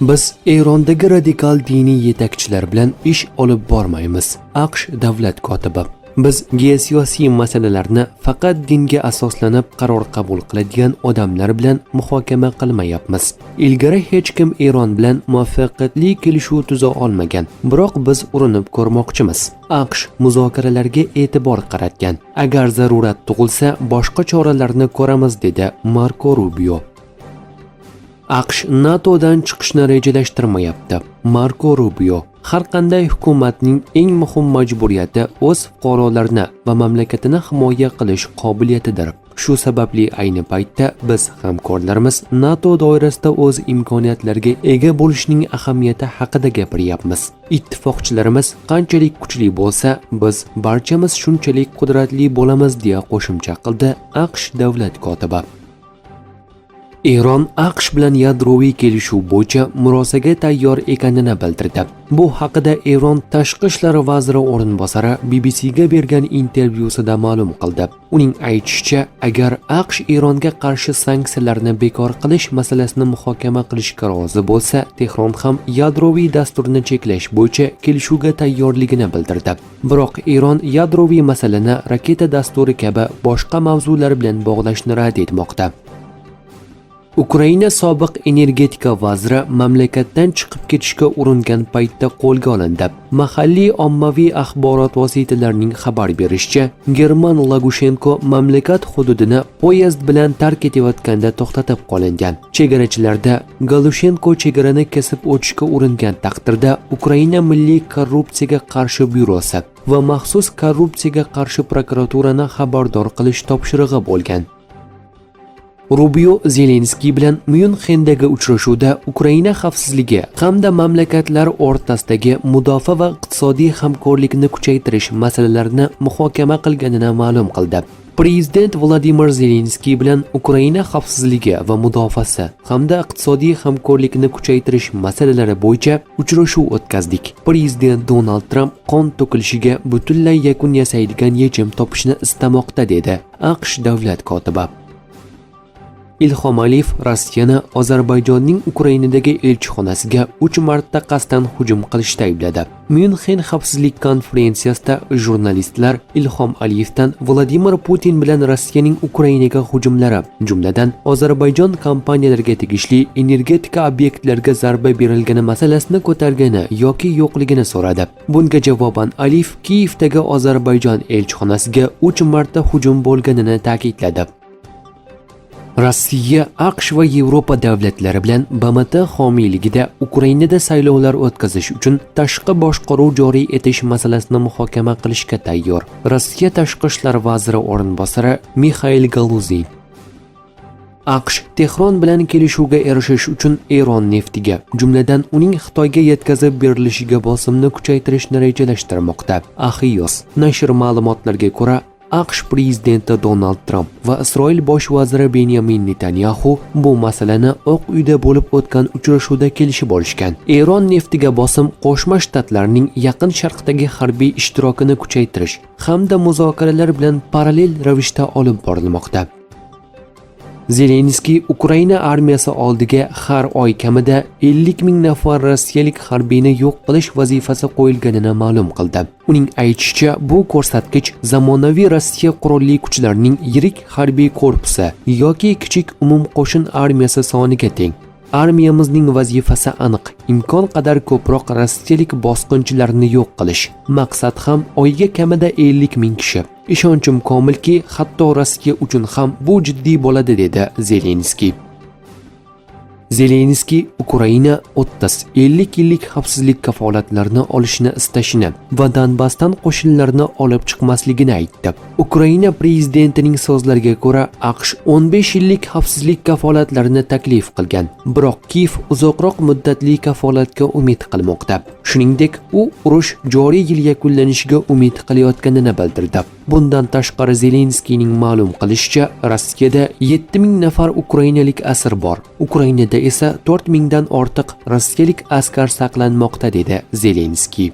Biz Erondagi radikal diniy yetakchilar bilan ish olib bormaymiz. AQSh davlat kotibi. Biz geosiyosiy masalalarni faqat dinga asoslanib qaror qabul qiladigan odamlar bilan muhokama qilmayapmiz. Ilgari hech kim Eron bilan muvaffaqiyatli kelishuv tuza olmagan, biroq biz urinib ko'rmoqchimiz. AQSh muzokaralarga e'tibor qaratgan. Agar zarurat tug'ilsa, boshqa choralarni ko'ramiz, dedi Marko Rubio. AQSh NATOdan chiqishni rejalashtirmayapti. Marko Rubio: har qanday hukumatning eng muhim majburiyati o'z fuqarolarini va mamlakatini himoya qilish qobiliyatidir. Shu sababli ayni paytda biz hamkorlarimiz NATO doirasida o'z imkoniyatlariga ega bo'lishning ahamiyati haqida gapiryapmiz. Ittifoqchilarimiz qanchalik kuchli bo'lsa, biz barchamiz shunchalik qudratli bo'lamiz, deya qo'shimcha qildi AQSh davlat kotibi. Eron AQSh bilan yadroviy kelishuv bo'yicha murosaga tayyor ekanini bildirdi. Bu haqida Eron tashqi ishlar vaziri o'rinbosari BBCga bergan intervyusida ma'lum qildi. Uning aytishicha, agar AQSh Eronga qarshi sanksiyalarni bekor qilish masalasini muhokama qilishga rozi bo'lsa, Tehron ham yadroviy dasturni cheklash bo'yicha kelishuvga tayyorligini bildirdi. Biroq Eron yadroviy masalani raketa dasturi kabi boshqa mavzular bilan bog'lashni rad etmoqda. Ukraina sobiq energetika vaziri mamlakatdan chiqib ketishga uringan paytda qo'lga olindi. Mahalliy ommaviy axborot vositalarining xabar berishicha, German Lagushenko mamlakat hududini poyezd bilan tark etayotganda to'xtatib qolingan. Chegarachilarda Galushenko chegarani kesib o'tishga uringan taqdirda Ukraina Milliy korrupsiyaga qarshi byurosi va maxsus korrupsiyaga qarshi prokuraturani xabardor qilish topshirig'i bo'lgan. Rubio Zelenskiy bilan Myunxendagi uchrashuvda Ukraina xavfsizligi hamda mamlakatlar o'rtasidagi mudofaa va iqtisodiy hamkorlikni kuchaytirish masalalarini muhokama qilganini ma'lum qildi. Prezident Vladimir Zelenskiy bilan Ukraina xavfsizligi va mudofaasi hamda iqtisodiy hamkorlikni kuchaytirish masalalari bo'yicha uchrashuv o'tkazdik. Prezident Donald Tramp qon to'kilishiga butunlay yakun yasaydigan yechim topishni istamoqda, dedi AQSh davlat kotibi. Ilhom Aliyev Rossiyani Ozarbayjonning Ukrainadagi elchixonasiga 3 marta qasddan hujum qilishda aybladi. Myunxen xavfsizlik konferensiyasida jurnalistlar Ilhom Aliyevdan Vladimir Putin bilan Rossiyaning Ukrainaga hujumlari, jumladan Ozarbayjon kompaniyalariga tegishli energetika obyektlariga zarba berilgani masalasini ko'targani yoki yo'qligini so'radi. Bunga javoban Aliyev Kiyevdagi Ozarbayjon elchixonasiga 3 marta hujum bo'lganini ta'kidladi. Rossiya, AQSh va Yevropa davlatlari bilan BMT homiyligida Ukrainada saylovlar o'tkazish uchun tashqi boshqaruv joriy etish masalasini muhokama qilishga tayyor. Rossiya tashqi ishlar vaziri o'rinbosari Mikhail Galuzin: AQSh Tehron bilan kelishuvga erishish uchun Eron neftiga, jumladan uning Xitoyga yetkazib berilishiga bosimni kuchaytirishni rejalashtirmoqda. Axios nashr ma'lumotlariga ko'ra, AQSh prezidenti Donald Tramp va Isroil bosh vaziri Benyamin Netanyahu bu masalani Oq uyda bo'lib o'tgan uchrashuvda kelishib olishgan. Eron neftiga bosim Qo'shma Shtatlarning Yaqin Sharqdagi harbiy ishtirokini kuchaytirish hamda muzokaralar bilan parallel ravishda olib borilmoqda. Zelenskiy Ukraina armiyasi oldiga har oy kamida 50 ming nafar rossiyalik harbiyni yo'q qilish vazifasi qo'yilganini ma'lum qildi. Uning aytishicha, bu ko'rsatkich zamonaviy Rossiya qurolli kuchlarining yirik harbiy korpusi yoki kichik umumqo'shin armiyasi soniga teng. Armiyamizning vazifasi aniq: imkon qadar ko'proq rossiyalik bosqinchilarni yo'q qilish. Maqsad ham oyga kamida 50 ming kishi. Ishonchim komilki, hatto Rossiya uchun ham bu jiddiy bo'ladi, dedi Zelenskiy. Zelenskiy Ukraina 30-50 yillik xavfsizlik kafolatlarini olishni istashini va Donbassdan qo'shinlarni olib chiqmasligini aytdi. Ukraina prezidentining so'zlariga ko'ra, AQSh 15 yillik xavfsizlik kafolatlarini taklif qilgan, biroq Kiyev uzoqroq muddatli kafolatga umid qilmoqda. Shuningdek, u urush joriy yil yakunlanishiga umid qilayotganini bildirdi. Bundan tashqari Zelenskiyning ma'lum qilishicha, Rossiyada 7000 nafar ukrainalik asir bor. Ukrainada esa 4000 dan ortiq rossiyalik askar saqlanmoqda, dedi Zelenskiy.